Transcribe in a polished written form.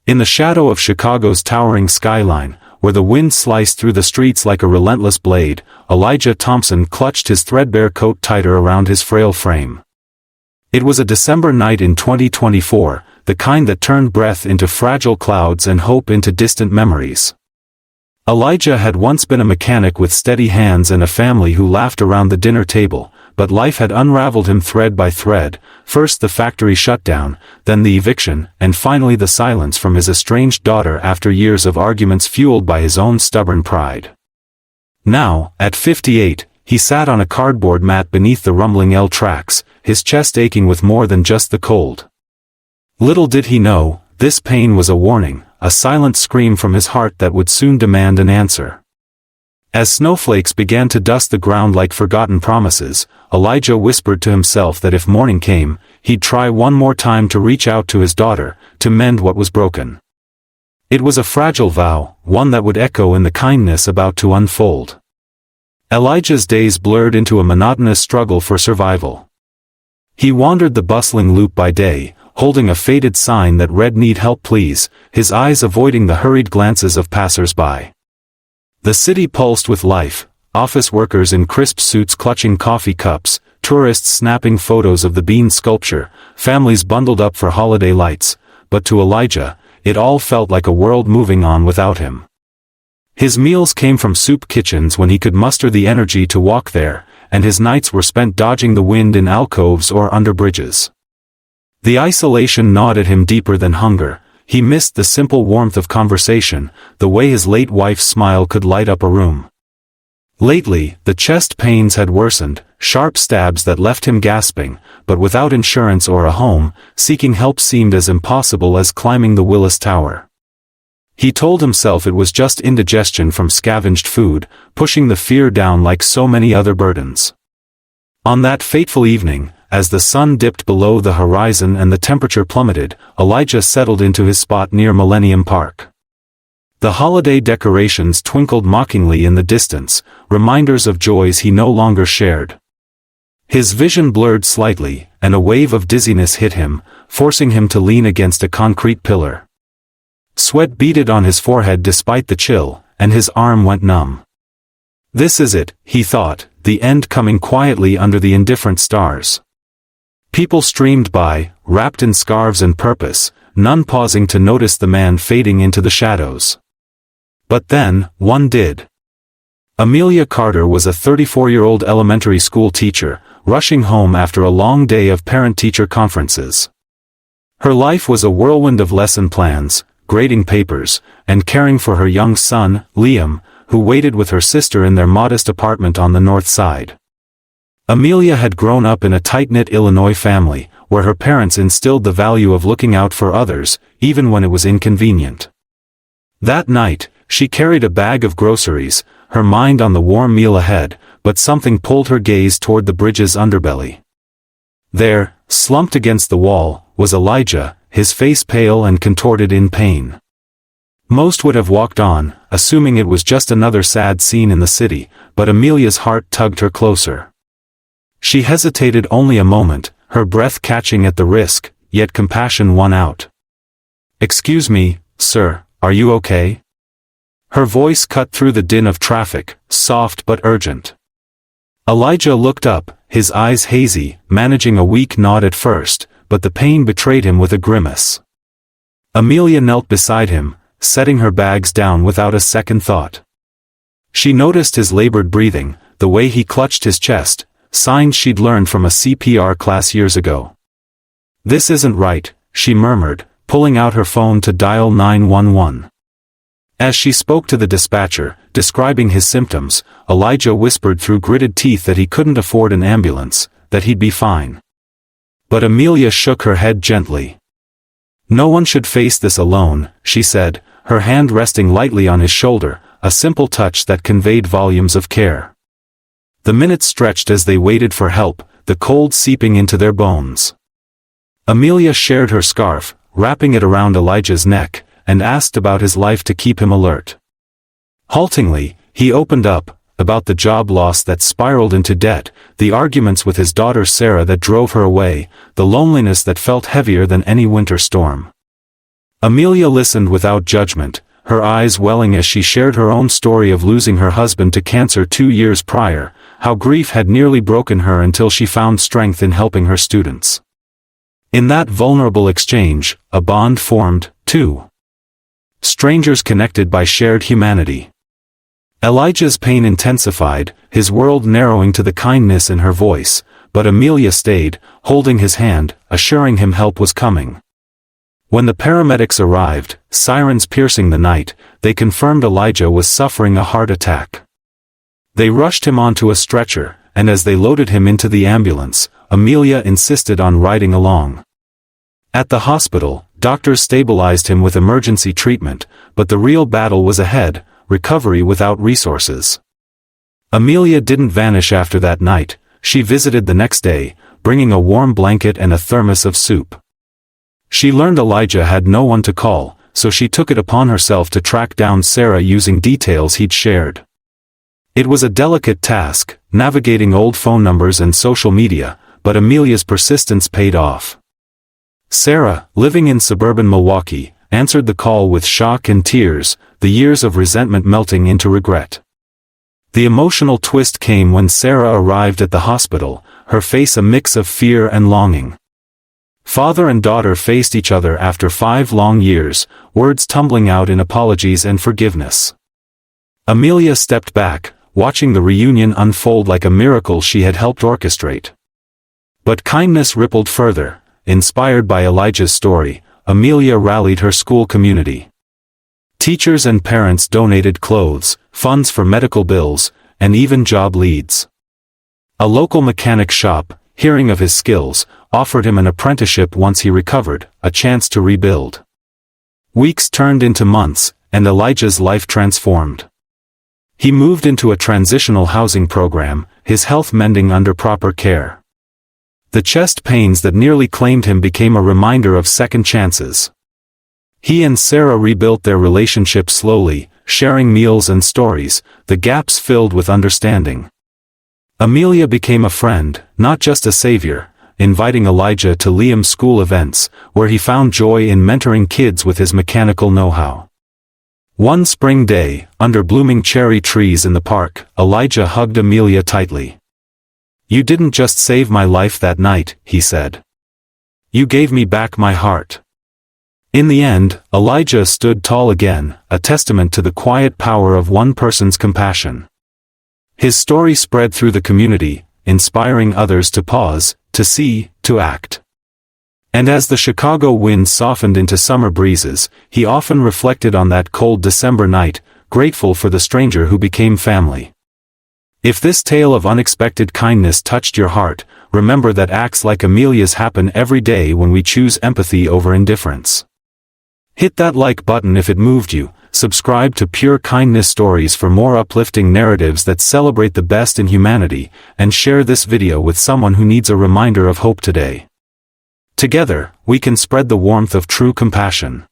In the shadow of Chicago's towering skyline, where the wind sliced through the streets like a relentless blade, Elijah Thompson clutched his threadbare coat tighter around his frail frame. It was a December night in 2024, the kind that turned breath into fragile clouds and hope into distant memories. Elijah had once been a mechanic with steady hands and a family who laughed around the dinner table, but life had unraveled him thread by thread, first the factory shutdown, then the eviction, and finally the silence from his estranged daughter after years of arguments fueled by his own stubborn pride. Now, at 58, he sat on a cardboard mat beneath the rumbling L tracks, his chest aching with more than just the cold. Little did he know, this pain was a warning, a silent scream from his heart that would soon demand an answer. As snowflakes began to dust the ground like forgotten promises, Elijah whispered to himself that if morning came, he'd try one more time to reach out to his daughter, to mend what was broken. It was a fragile vow, one that would echo in the kindness about to unfold. Elijah's days blurred into a monotonous struggle for survival. He wandered the bustling loop by day, holding a faded sign that read "Need help please," his eyes avoiding the hurried glances of passers-by. The city pulsed with life, office workers in crisp suits clutching coffee cups, tourists snapping photos of the bean sculpture, families bundled up for holiday lights, but to Elijah, it all felt like a world moving on without him. His meals came from soup kitchens when he could muster the energy to walk there, and his nights were spent dodging the wind in alcoves or under bridges. The isolation gnawed at him deeper than hunger. He missed the simple warmth of conversation, the way his late wife's smile could light up a room. Lately, the chest pains had worsened, sharp stabs that left him gasping, but without insurance or a home, seeking help seemed as impossible as climbing the Willis Tower. He told himself it was just indigestion from scavenged food, pushing the fear down like so many other burdens. On that fateful evening, as the sun dipped below the horizon and the temperature plummeted, Elijah settled into his spot near Millennium Park. The holiday decorations twinkled mockingly in the distance, reminders of joys he no longer shared. His vision blurred slightly, and a wave of dizziness hit him, forcing him to lean against a concrete pillar. Sweat beaded on his forehead despite the chill, and his arm went numb. This is it, he thought, the end coming quietly under the indifferent stars. People streamed by, wrapped in scarves and purpose, none pausing to notice the man fading into the shadows. But then, one did. Amelia Carter was a 34-year-old elementary school teacher, rushing home after a long day of parent-teacher conferences. Her life was a whirlwind of lesson plans, grading papers, and caring for her young son, Liam, who waited with her sister in their modest apartment on the north side. Amelia had grown up in a tight-knit Illinois family, where her parents instilled the value of looking out for others, even when it was inconvenient. That night, she carried a bag of groceries, her mind on the warm meal ahead, but something pulled her gaze toward the bridge's underbelly. There, slumped against the wall, was Elijah, his face pale and contorted in pain. Most would have walked on, assuming it was just another sad scene in the city, but Amelia's heart tugged her closer. She hesitated only a moment, her breath catching at the risk, yet compassion won out. "Excuse me, sir, are you okay?" Her voice cut through the din of traffic, soft but urgent. Elijah looked up, his eyes hazy, managing a weak nod at first, but the pain betrayed him with a grimace. Amelia knelt beside him, setting her bags down without a second thought. She noticed his labored breathing, the way he clutched his chest, signs she'd learned from a CPR class years ago. "This isn't right," she murmured, pulling out her phone to dial 911. As she spoke to the dispatcher, describing his symptoms, Elijah whispered through gritted teeth that he couldn't afford an ambulance, that he'd be fine. But Amelia shook her head gently. "No one should face this alone," she said, her hand resting lightly on his shoulder, a simple touch that conveyed volumes of care. The minutes stretched as they waited for help, the cold seeping into their bones. Amelia shared her scarf, wrapping it around Elijah's neck, and asked about his life to keep him alert. Haltingly, he opened up, about the job loss that spiraled into debt, the arguments with his daughter Sarah that drove her away, the loneliness that felt heavier than any winter storm. Amelia listened without judgment, her eyes welling as she shared her own story of losing her husband to cancer 2 years prior, how grief had nearly broken her until she found strength in helping her students. In that vulnerable exchange, a bond formed, too. Strangers connected by shared humanity. Elijah's pain intensified, his world narrowing to the kindness in her voice, but Amelia stayed, holding his hand, assuring him help was coming. When the paramedics arrived, sirens piercing the night, they confirmed Elijah was suffering a heart attack. They rushed him onto a stretcher, and as they loaded him into the ambulance, Amelia insisted on riding along. At the hospital, doctors stabilized him with emergency treatment, but the real battle was ahead, recovery without resources. Amelia didn't vanish after that night. She visited the next day, bringing a warm blanket and a thermos of soup. She learned Elijah had no one to call, so she took it upon herself to track down Sarah using details he'd shared. It was a delicate task, navigating old phone numbers and social media, but Amelia's persistence paid off. Sarah, living in suburban Milwaukee, answered the call with shock and tears, the years of resentment melting into regret. The emotional twist came when Sarah arrived at the hospital, her face a mix of fear and longing. Father and daughter faced each other after 5 long years, words tumbling out in apologies and forgiveness. Amelia stepped back, watching the reunion unfold like a miracle she had helped orchestrate. But kindness rippled further. Inspired by Elijah's story, Amelia rallied her school community. Teachers and parents donated clothes, funds for medical bills, and even job leads. A local mechanic shop, hearing of his skills, offered him an apprenticeship once he recovered, a chance to rebuild. Weeks turned into months, and Elijah's life transformed. He moved into a transitional housing program, his health mending under proper care. The chest pains that nearly claimed him became a reminder of second chances. He and Sarah rebuilt their relationship slowly, sharing meals and stories, the gaps filled with understanding. Amelia became a friend, not just a savior, inviting Elijah to Liam's school events, where he found joy in mentoring kids with his mechanical know-how. One spring day, under blooming cherry trees in the park, Elijah hugged Amelia tightly. "You didn't just save my life that night," he said. "You gave me back my heart." In the end, Elijah stood tall again, a testament to the quiet power of one person's compassion. His story spread through the community, inspiring others to pause, to see, to act. And as the Chicago wind softened into summer breezes, he often reflected on that cold December night, grateful for the stranger who became family. If this tale of unexpected kindness touched your heart, remember that acts like Amelia's happen every day when we choose empathy over indifference. Hit that like button if it moved you, subscribe to Pure Kindness Stories for more uplifting narratives that celebrate the best in humanity, and share this video with someone who needs a reminder of hope today. Together, we can spread the warmth of true compassion.